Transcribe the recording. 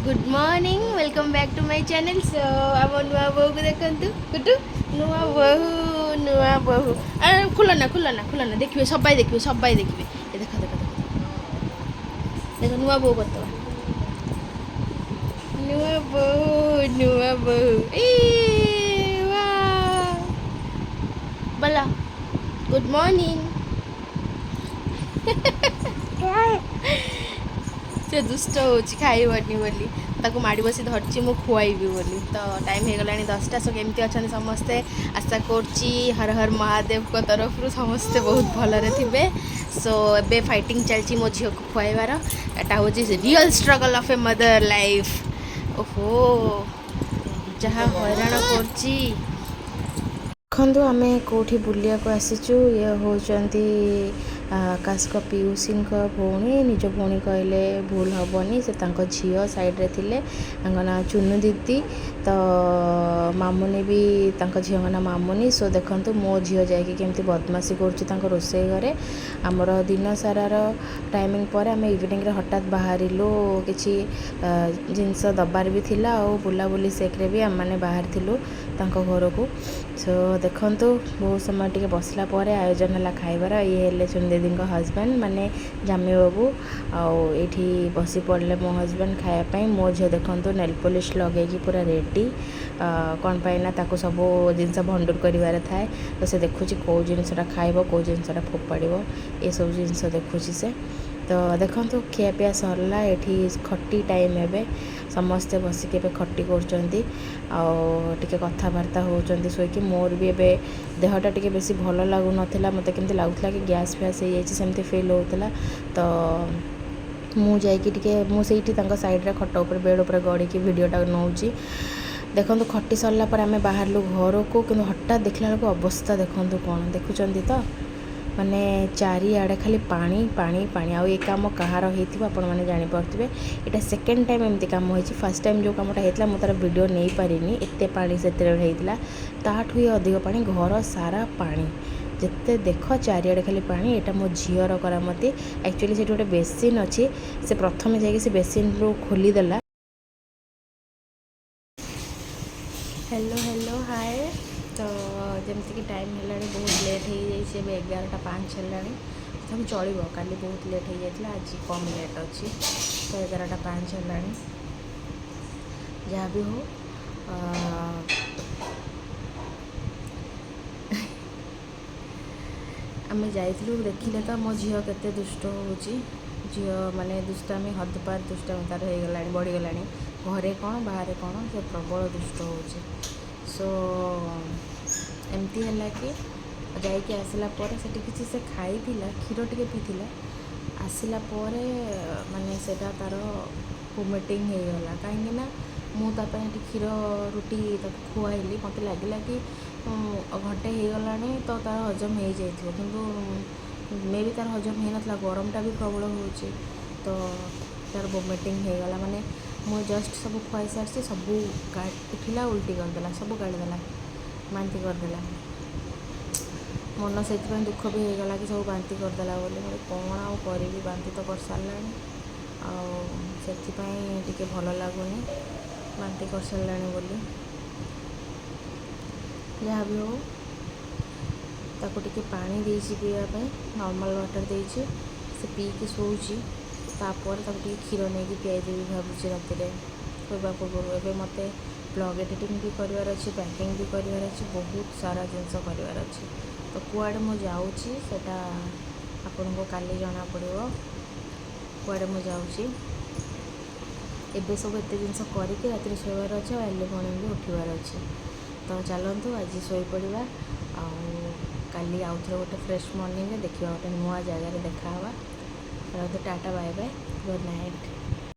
Good morning welcome back to my channel so आम नुआ बहु को देखु गुटू नुआ बहु खुलना देखिए सबाई देखिए देख देख देख देख नुआ बहु करते नुआ बहु बोला गुड मॉर्निंग से दुष्ट हो खाइबनी बोली ताको माड़ी बसी धरची मु खुआइबी बोली तो टाइम हो गलानी 10टा सो केमती अच्छा समस्ते आशा करची हर हर महादेव को तरफ समस्ते बहुत भलरे थे सो एबे फाइटिंग चलची मो झील को खुआइबार एटा हूँ real struggle of a mother life ओहो जहाँ हैरान करची देखु आम कौटी बुलिया को आसीचु ये होचंती आकाश पीयूसी भौणी निज भौणी कहले भूल हेनी से झील साइड रे थिले ना चुनु दीदी तो मामुनी भी झील ना मामुनी सो देखु मो झील जामती बदमाशी कर रोसे घरे आमर दिन सारार टाइमिंग पर आम इवनिंग रे हठात बाहरिलु किसी जिनस दबार भी थिला और बुलाबुली सेक्रे भी आम मैंने बाहर थिलु घर को सो देखु बहुत समय टे बसला आयोजन है खाइबार ये हेले चुन दीदी हजबैंड माने जामी बाबू आठी बस पड़े मो हजबैंड खायापी मो झील देखु नेल पॉलिश लगे पूरा रेडी कौन पाइना ताको सब जिनस भंडूर कर थाए तो से देखुची कौ जिनसा खाइब कौ जिनसा फोपाड़ ये सब जिनस देखुची से तो देखो खियापिया सरला ये खटी टाइम एवं समस्ते बसिक खटी कर कथबार्ता होती शोक मोर भी एवं देहटा टी बेसी भल लगुन मत केमती लगुला कि गैस फैस हो सेमती फिल होता तो मुझे सैड्रे खट उपर बेड उपर गड़ी भिडटा नौ देखो खटी सरला आम बाहर घर को कि हठात देखला अवस्था देखो कौन देखुं तो माने चारिआडे खाली पानी पानी पानी आउ ये कम कहार होती आपण मैंने जापे यहाँ सेकेंड टाइम एमती कम हो फर्स्ट टाइम जो कमटा होता मुझे तार वीडियो नहीं पारिनी एत पानी से ताठू अधिक पानी घर सारा पानी जिते देख चारिआडे खाली पानी यहाँ मो झीर करामती एक्चुअली से गोटे बेसिन अच्छी से प्रथम जाकि बेसिन रू खोलीदेला हेलो हेलो हाय तो जमती कि टाइम है बहुत लेट हो जाए 11:05 है तब चलो काली बहुत लेट हो जाता आज कम लेट अच्छी तो 11:05 है जहाँ भी हो आम जाइलु देखिले तो मो झील केते दुष्ट हो झील माने दुष्टामी हदपार दुष्टामी तार हो गला बढ़ीगला घरे कौन बाहर कौन से प्रबल दुष्ट हो सो एमती है कि जाइए आसला से किसी से खाई क्षीर टे पीला आसला माने सेटा तार वोमिटिंग हो गला कहीं मुझे क्षीर रुटी खुआली मत लगे कि घंटे हो गला तो तार हजम हो जाए कि मे भी तार हजम हो ना गरमटा भी प्रबल हो तो तार वोमिटिंग हो गला माने मु जस्ट सब खुआई सारी सब उठिला उल्टी करदेला सब गाड़ीदेला बांती करदेला मन से दुख भी हो गला कि सब बांती करदेला बोली मैं कौन आउ करी बांती तो कर सारा से भल लगुनि बांती कर सारा बोली जहाँ भी हो ताको टिके पानी देसी पीवाई नॉर्मल वाटर देसी से पी के शोची तापर क्षीर नहीं पियाई देवी भावुँ राति शोवा पूर्व एवं मत ब्लॉग एडिटिंग भी करार अच्छी पैकिंग भी करार अच्छी बहुत सारा जिनस करार अच्छी तो कुआड़े मुझे जाऊँगा आपण को काली जना पड़ो कुआड़े मुझे जाऊँगी एबे सब एत जिनस करके राति शोबार अच्छे और अर्ली मॉर्निंग भी उठवार अच्छे तो चलतु आज शोपड़ा काली आउ थे गोटे फ्रेश मॉर्निंग देखा गोटे नुआ जगार देखा tata bye bye good night.